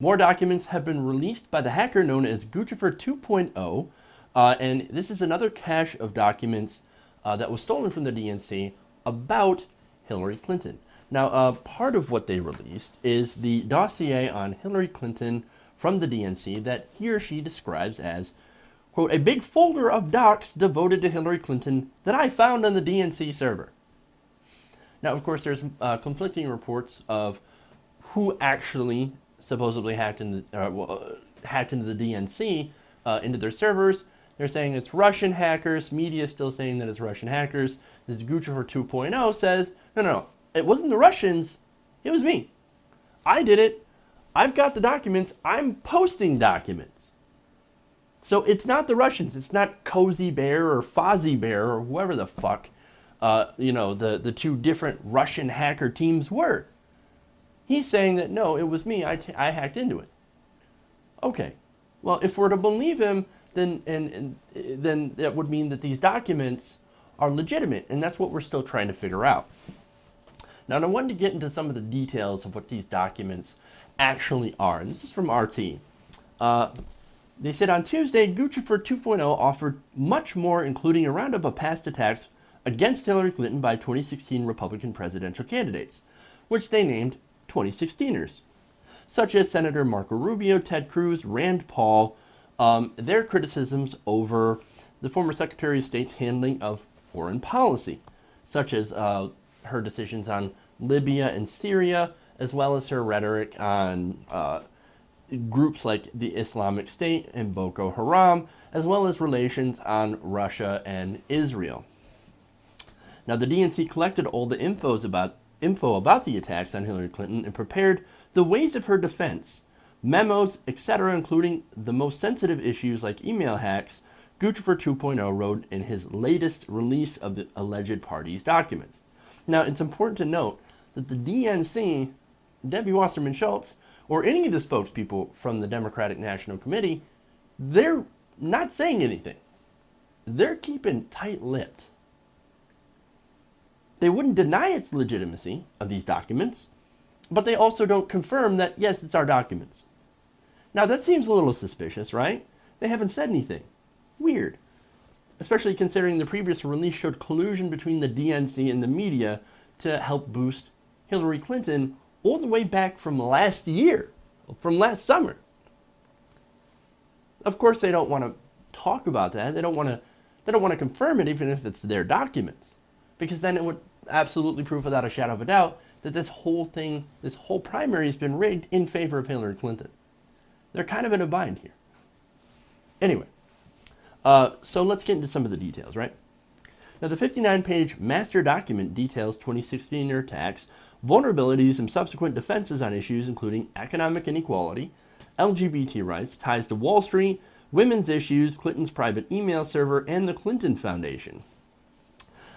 More documents have been released by the hacker known as Guccifer 2.0, and this is another cache of documents that was stolen from the DNC about Hillary Clinton. Now, part of what they released is the dossier on Hillary Clinton from the DNC that he or she describes as, quote, a big folder of docs devoted to Hillary Clinton that I found on the DNC server. Now, of course, there's conflicting reports of who actually supposedly hacked into the DNC into their servers. They're saying it's Russian hackers. Media is still saying that it's Russian hackers. This Guccifer 2.0 says, no, it wasn't the Russians. It was me. I did it. I've got the documents. I'm posting documents. So it's not the Russians. It's not Cozy Bear or Fozzie Bear or whoever the fuck, the two different Russian hacker teams were. He's saying that, no, it was me. I hacked into it. Okay. Well, if we're to believe him, then that would mean that these documents are legitimate, and that's what we're still trying to figure out. Now, I wanted to get into some of the details of what these documents actually are, and this is from RT. They said on Tuesday, Guccifer 2.0 offered much more, including a roundup of past attacks against Hillary Clinton by 2016 Republican presidential candidates, which they named 2016ers, such as Senator Marco Rubio, Ted Cruz, Rand Paul, their criticisms over the former Secretary of State's handling of foreign policy, such as her decisions on Libya and Syria, as well as her rhetoric on groups like the Islamic State and Boko Haram, as well as relations on Russia and Israel. Now, the DNC collected all the info about the attacks on Hillary Clinton and prepared the ways of her defense, memos, etc., including the most sensitive issues like email hacks. Guccifer 2.0 wrote in his latest release of the alleged party's documents. Now, it's important to note that the DNC, Debbie Wasserman Schultz, or any of the spokespeople from the Democratic National Committee, they're not saying anything. They're keeping tight-lipped. They wouldn't deny its legitimacy of these documents, but they also don't confirm that, yes, it's our documents. Now, that seems a little suspicious, right? They haven't said anything. Weird. Especially considering the previous release showed collusion between the DNC and the media to help boost Hillary Clinton all the way back from last year, from last summer. Of course, they don't want to talk about that. They don't want to confirm it, even if it's their documents, because then it would absolutely prove without a shadow of a doubt that this whole primary has been rigged in favor of Hillary Clinton. They're kind of in a bind here. Anyway, so let's get into some of the details, right? Now, the 59-page master document details 2016 attacks, vulnerabilities, and subsequent defenses on issues including economic inequality, LGBT rights, ties to Wall Street, women's issues, Clinton's private email server, and the Clinton Foundation.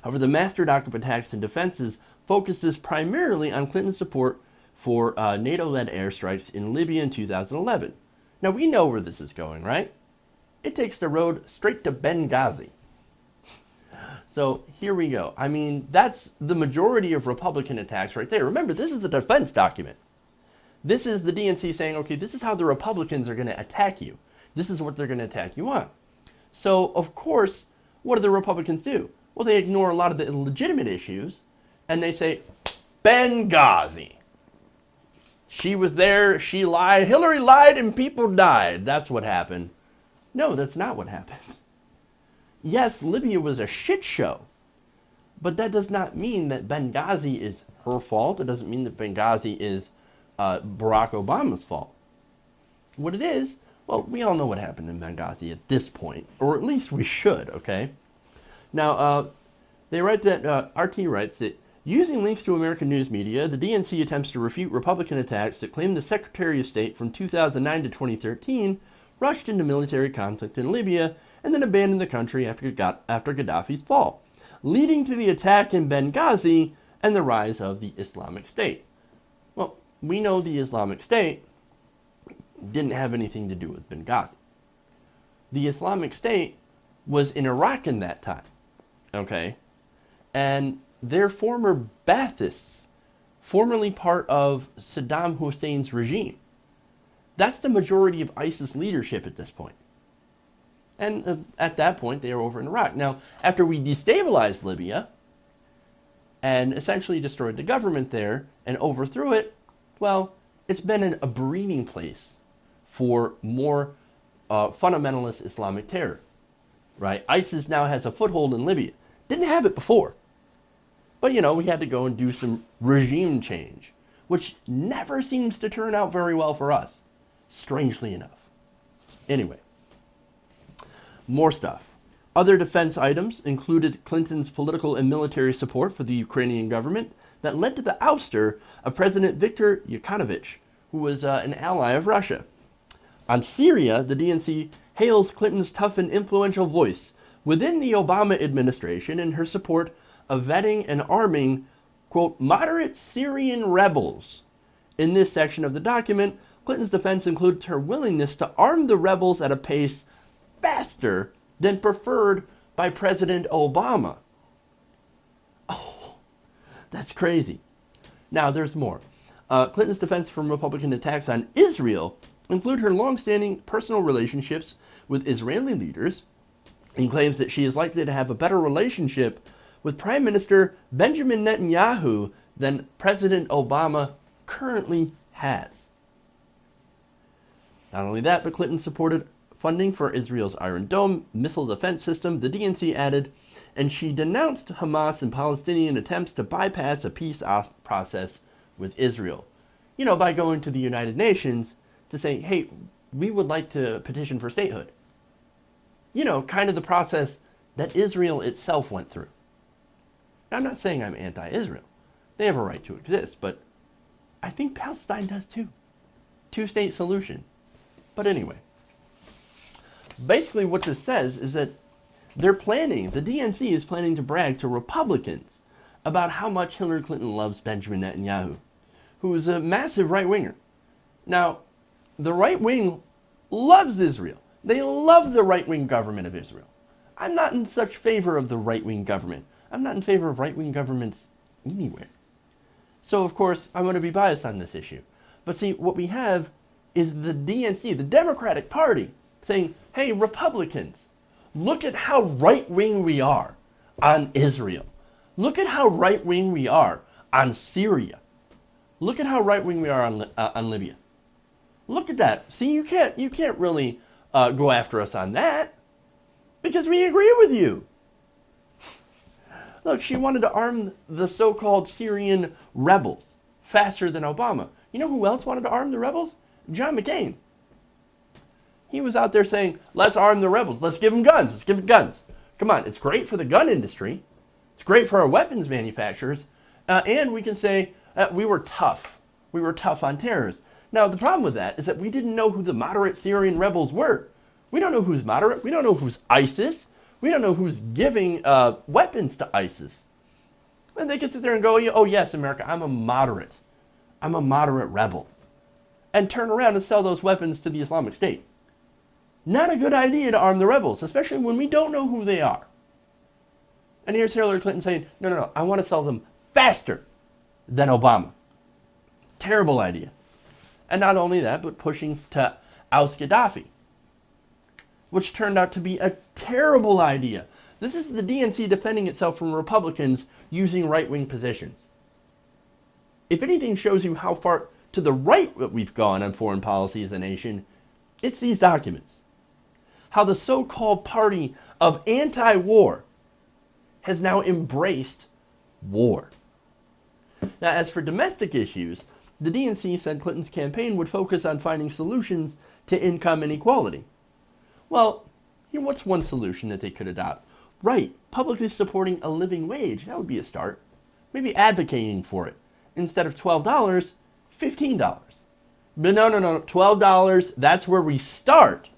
However, the master document attacks and defenses focuses primarily on Clinton's support for NATO-led airstrikes in Libya in 2011. Now, we know where this is going, right? It takes the road straight to Benghazi. So here we go. I mean, that's the majority of Republican attacks right there. Remember, this is a defense document. This is the DNC saying, okay, this is how the Republicans are going to attack you. This is what they're going to attack you on. So, of course, what do the Republicans do? Well, they ignore a lot of the legitimate issues, and they say, Benghazi. She was there, she lied, Hillary lied, and people died. That's what happened. No, that's not what happened. Yes, Libya was a shit show, but that does not mean that Benghazi is her fault. It doesn't mean that Benghazi is Barack Obama's fault. What it is, well, we all know what happened in Benghazi at this point, or at least we should, okay? Now, they write that, RT writes that, using links to American news media, the DNC attempts to refute Republican attacks that claim the Secretary of State from 2009 to 2013 rushed into military conflict in Libya and then abandoned the country after Gaddafi's fall, leading to the attack in Benghazi and the rise of the Islamic State. Well, we know the Islamic State didn't have anything to do with Benghazi. The Islamic State was in Iraq in that time, okay? And they're former Baathists, formerly part of Saddam Hussein's regime. That's the majority of ISIS leadership at this point. And at that point, they are over in Iraq. Now, after we destabilized Libya and essentially destroyed the government there and overthrew it, well, it's been a breeding place for more fundamentalist Islamic terror, right? ISIS now has a foothold in Libya. Didn't have it before. But, you know, we had to go and do some regime change, which never seems to turn out very well for us, strangely enough. Anyway, more stuff. Other defense items included Clinton's political and military support for the Ukrainian government that led to the ouster of President Viktor Yanukovych, who was an ally of Russia. On Syria, the DNC hails Clinton's tough and influential voice within the Obama administration in her support of vetting and arming, quote, moderate Syrian rebels. In this section of the document, Clinton's defense includes her willingness to arm the rebels at a pace faster than preferred by President Obama. Oh, that's crazy. Now, there's more. Clinton's defense from Republican attacks on Israel include her long-standing personal relationships with Israeli leaders and claims that she is likely to have a better relationship with Prime Minister Benjamin Netanyahu than President Obama currently has. Not only that, but Clinton supported funding for Israel's Iron Dome missile defense system, the DNC added, and she denounced Hamas and Palestinian attempts to bypass a peace process with Israel. You know, by going to the United Nations to say, hey, we would like to petition for statehood. You know, kind of the process that Israel itself went through. Now, I'm not saying I'm anti-Israel. They have a right to exist, but I think Palestine does too. Two-state solution. But anyway, basically what this says is that they're planning, the DNC is planning to brag to Republicans about how much Hillary Clinton loves Benjamin Netanyahu, who is a massive right-winger. Now, the right wing loves Israel. They love the right-wing government of Israel. I'm not in such favor of the right-wing government. I'm not in favor of right-wing governments anywhere. So, of course, I'm going to be biased on this issue. But see, what we have is the DNC, the Democratic Party, saying, hey, Republicans, look at how right-wing we are on Israel. Look at how right-wing we are on Syria. Look at how right-wing we are on Libya. Look at that. See, you can't really go after us on that because we agree with you. Look, she wanted to arm the so-called Syrian rebels faster than Obama. You know who else wanted to arm the rebels? John McCain. He was out there saying, let's arm the rebels. Let's give them guns. Let's give them guns. Come on, it's great for the gun industry. It's great for our weapons manufacturers. And we can say we were tough. We were tough on terrorists. Now, the problem with that is that we didn't know who the moderate Syrian rebels were. We don't know who's moderate. We don't know who's ISIS. We don't know who's giving weapons to ISIS. And they can sit there and go, oh, yes, America, I'm a moderate. I'm a moderate rebel. And turn around and sell those weapons to the Islamic State. Not a good idea to arm the rebels, especially when we don't know who they are. And here's Hillary Clinton saying, no, I want to sell them faster than Obama. Terrible idea. And not only that, but pushing to oust Gaddafi, which turned out to be a terrible idea. This is the DNC defending itself from Republicans using right-wing positions. If anything shows you how far to the right that we've gone on foreign policy as a nation, it's these documents. How the so-called party of anti-war has now embraced war. Now, as for domestic issues, the DNC said Clinton's campaign would focus on finding solutions to income inequality. Well, what's one solution that they could adopt? Right, publicly supporting a living wage. That would be a start. Maybe advocating for it. Instead of $12, $15. But no, $12, that's where we start.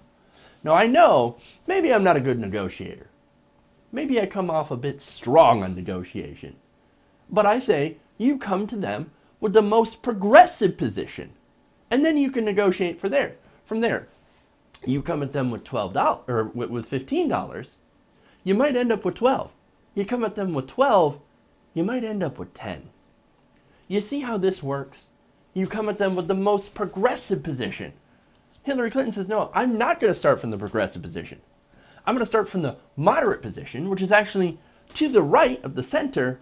Now, I know, maybe I'm not a good negotiator. Maybe I come off a bit strong on negotiation. But I say, you come to them with the most progressive position. And then you can negotiate from there. You come at them with $12 or with $15, you might end up with 12. You come at them with 12, you might end up with 10. You see how this works? You come at them with the most progressive position. Hillary Clinton says, no, I'm not going to start from the progressive position. I'm going to start from the moderate position, which is actually to the right of the center,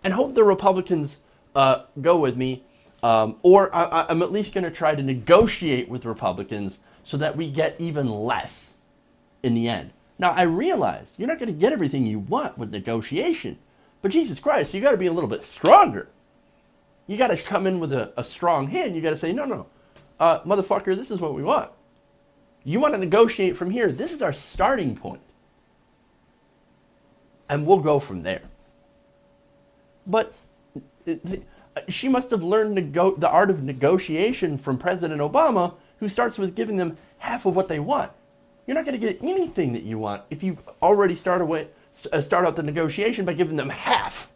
and hope the Republicans go with me. Or I'm at least going to try to negotiate with Republicans so that we get even less in the end. Now, I realize you're not going to get everything you want with negotiation, but Jesus Christ, you got to be a little bit stronger. You got to come in with a strong hand. You got to say, no, motherfucker, this is what we want. You want to negotiate from here. This is our starting point. And we'll go from there. But she must have learned the art of negotiation from President Obama, who starts with giving them half of what they want. You're not going to get anything that you want if you already start out the negotiation by giving them half.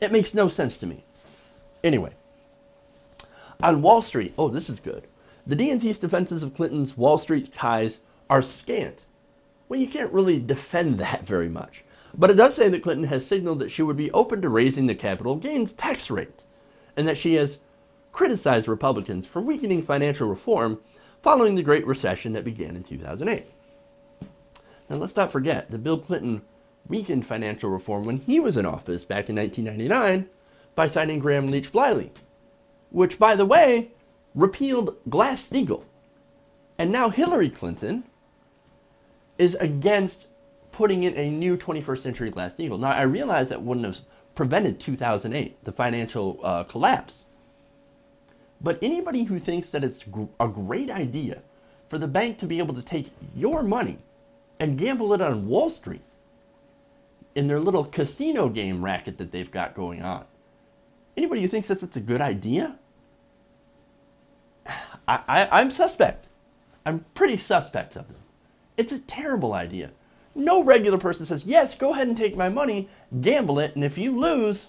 It makes no sense to me. Anyway, on Wall Street, oh, this is good. The DNC's defenses of Clinton's Wall Street ties are scant. Well, you can't really defend that very much. But it does say that Clinton has signaled that she would be open to raising the capital gains tax rate, and that she has criticized Republicans for weakening financial reform following the Great Recession that began in 2008. Now, let's not forget that Bill Clinton weakened financial reform when he was in office back in 1999 by signing Gramm-Leach-Bliley, which, by the way, repealed Glass-Steagall. And now Hillary Clinton is against putting in a new 21st century Glass-Steagall. Now, I realize that wouldn't have prevented 2008, the financial collapse. But anybody who thinks that it's a great idea for the bank to be able to take your money and gamble it on Wall Street in their little casino game racket that they've got going on, anybody who thinks that that's a good idea, I'm suspect. I'm pretty suspect of them. It's a terrible idea. No regular person says, yes, go ahead and take my money, gamble it, and if you lose,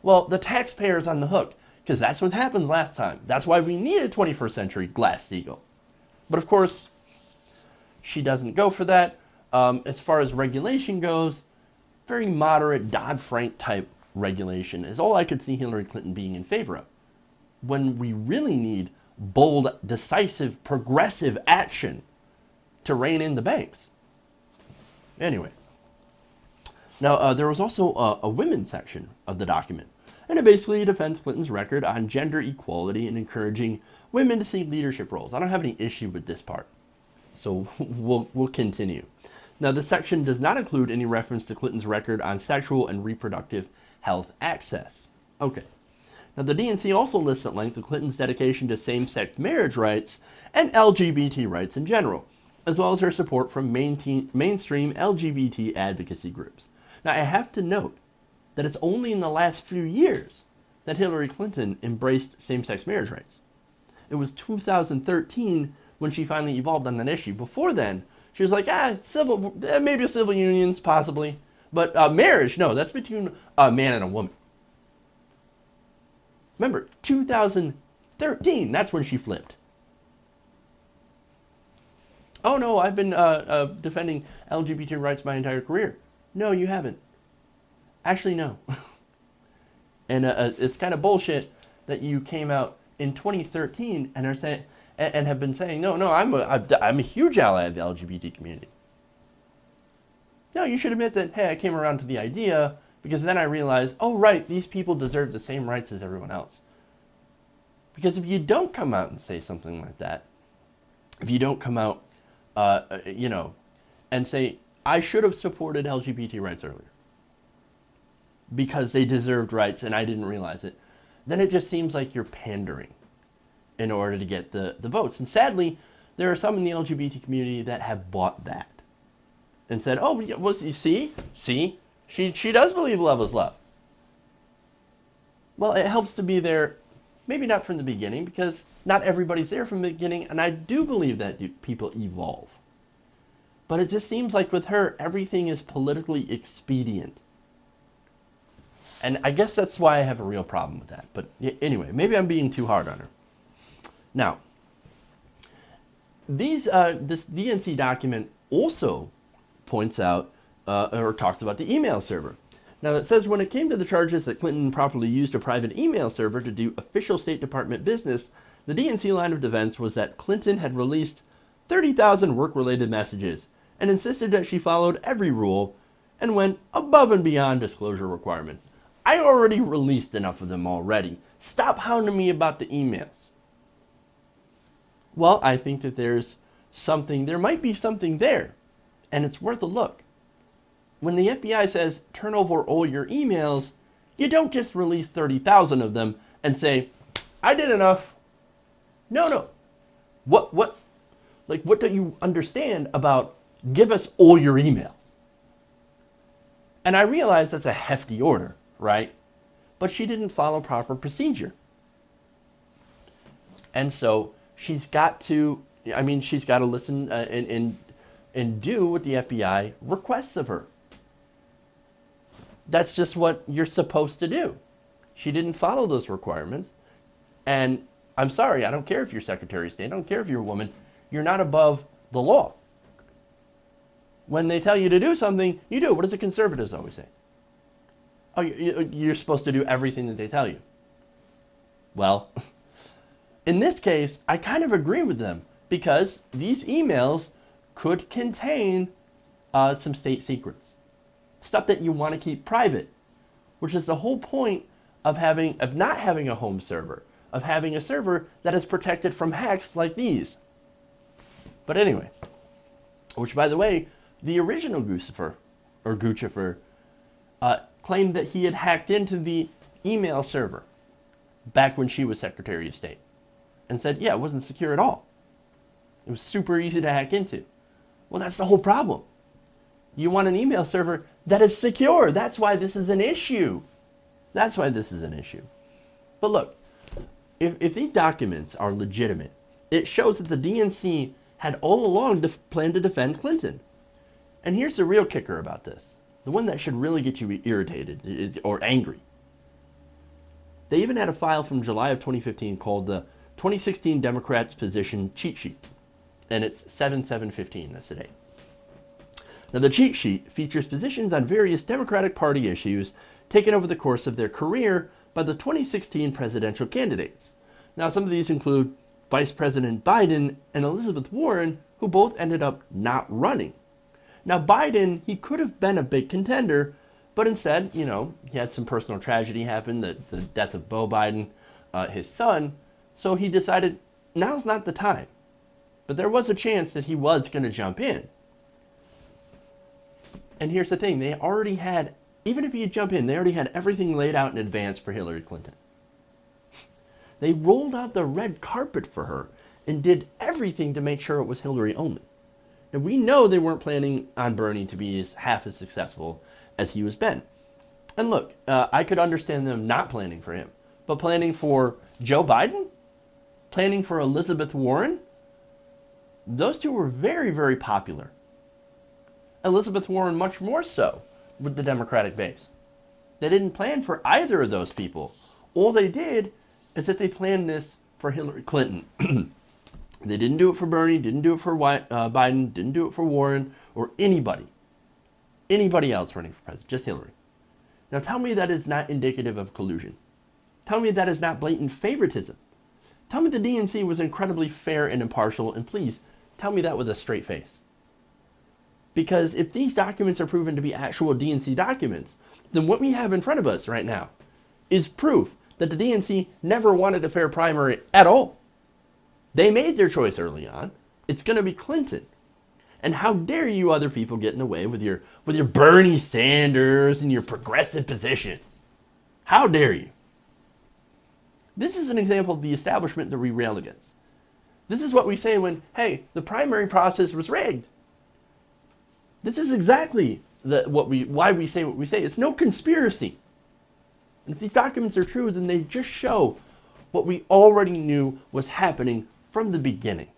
well, the taxpayer's on the hook, because that's what happened last time. That's why we need a 21st century Glass-Steagall. But of course, she doesn't go for that. As far as regulation goes, very moderate Dodd-Frank type regulation is all I could see Hillary Clinton being in favor of. When we really need bold, decisive, progressive action to rein in the banks. Anyway, now there was also a women's section of the document, and it basically defends Clinton's record on gender equality and encouraging women to seek leadership roles. I don't have any issue with this part, so we'll continue. Now, this section does not include any reference to Clinton's record on sexual and reproductive health access. Okay. Now, the DNC also lists at length Clinton's dedication to same-sex marriage rights and LGBT rights in general, as well as her support from mainstream LGBT advocacy groups. Now, I have to note that it's only in the last few years that Hillary Clinton embraced same-sex marriage rights. It was 2013 when she finally evolved on that issue. Before then, she was like, maybe civil unions, possibly. But marriage, no, that's between a man and a woman. Remember, 2013, that's when she flipped. Oh no, I've been defending LGBT rights my entire career. No, you haven't. Actually, no. And it's kind of bullshit that you came out in 2013 and are saying and have been saying, no, I'm a huge ally of the LGBT community. No, you should admit that, hey, I came around to the idea because then I realized, oh, right, these people deserve the same rights as everyone else. Because if you don't come out and say something like that, if you don't come out, and say, I should have supported LGBT rights earlier because they deserved rights and I didn't realize it, then it just seems like you're pandering in order to get the votes. And sadly, there are some in the LGBT community that have bought that and said, oh, well, you see, she does believe love is love. Well, it helps to be there, maybe not from the beginning, because not everybody's there from the beginning, and I do believe that people evolve. But it just seems like with her, everything is politically expedient. And I guess that's why I have a real problem with that. But anyway, maybe I'm being too hard on her. Now, this DNC document also points out or talks about the email server. Now, it says when it came to the charges that Clinton improperly used a private email server to do official State Department business, The DNC line of defense was that Clinton had released 30,000 work-related messages and insisted that she followed every rule and went above and beyond disclosure requirements. I already released enough of them already. Stop hounding me about the emails. Well, I think that there might be something there, and it's worth a look. When the FBI says turn over all your emails, you don't just release 30,000 of them and say, I did enough. No. What don't you understand about give us all your emails? And I realize that's a hefty order, right? But she didn't follow proper procedure. And so she's got to listen and do what the FBI requests of her. That's just what you're supposed to do. She didn't follow those requirements. And I'm sorry, I don't care if you're Secretary of State, I don't care if you're a woman, you're not above the law. When they tell you to do something, you do. What does the conservatives always say? Oh, you're supposed to do everything that they tell you. Well, in this case, I kind of agree with them because these emails could contain some state secrets. Stuff that you want to keep private, which is the whole point of not having a home server, of having a server that is protected from hacks like these. But anyway, which by the way, the original Guccifer claimed that he had hacked into the email server back when she was Secretary of State and said, yeah, it wasn't secure at all. It was super easy to hack into. Well, that's the whole problem. You want an email server that is secure. That's why this is an issue. But look, if these documents are legitimate, it shows that the DNC had all along planned to defend Clinton. And here's the real kicker about this. The one that should really get you irritated or angry. They even had a file from July of 2015 called the 2016 Democrats Position Cheat Sheet. And it's 7715, that's the date. Now, the cheat sheet features positions on various Democratic Party issues taken over the course of their career by the 2016 presidential candidates. Now, some of these include Vice President Biden and Elizabeth Warren, who both ended up not running. Now, Biden, he could have been a big contender, but instead, he had some personal tragedy happen, the death of Beau Biden, his son, so he decided now's not the time. But there was a chance that he was going to jump in. And here's the thing, they already had, even if he had jumped in, they already had everything laid out in advance for Hillary Clinton. They rolled out the red carpet for her and did everything to make sure it was Hillary only. And we know they weren't planning on Bernie to be half as successful as he was Ben. And look, I could understand them not planning for him, but planning for Joe Biden, planning for Elizabeth Warren, those two were very, very popular. Elizabeth Warren much more so with the Democratic base. They didn't plan for either of those people. All they did is that they planned this for Hillary Clinton. They didn't do it for Bernie, didn't do it for Biden, didn't do it for Warren or anybody else running for president, just Hillary. Now tell me that is not indicative of collusion. Tell me that is not blatant favoritism. Tell me the DNC was incredibly fair and impartial, and please tell me that with a straight face. Because if these documents are proven to be actual DNC documents, then what we have in front of us right now is proof that the DNC never wanted a fair primary at all. They made their choice early on. It's going to be Clinton. And how dare you other people get in the way with your Bernie Sanders and your progressive positions? How dare you? This is an example of the establishment that we rail against. This is what we say when, hey, the primary process was rigged. This is exactly why we say what we say. It's no conspiracy. And if these documents are true, then they just show what we already knew was happening from the beginning.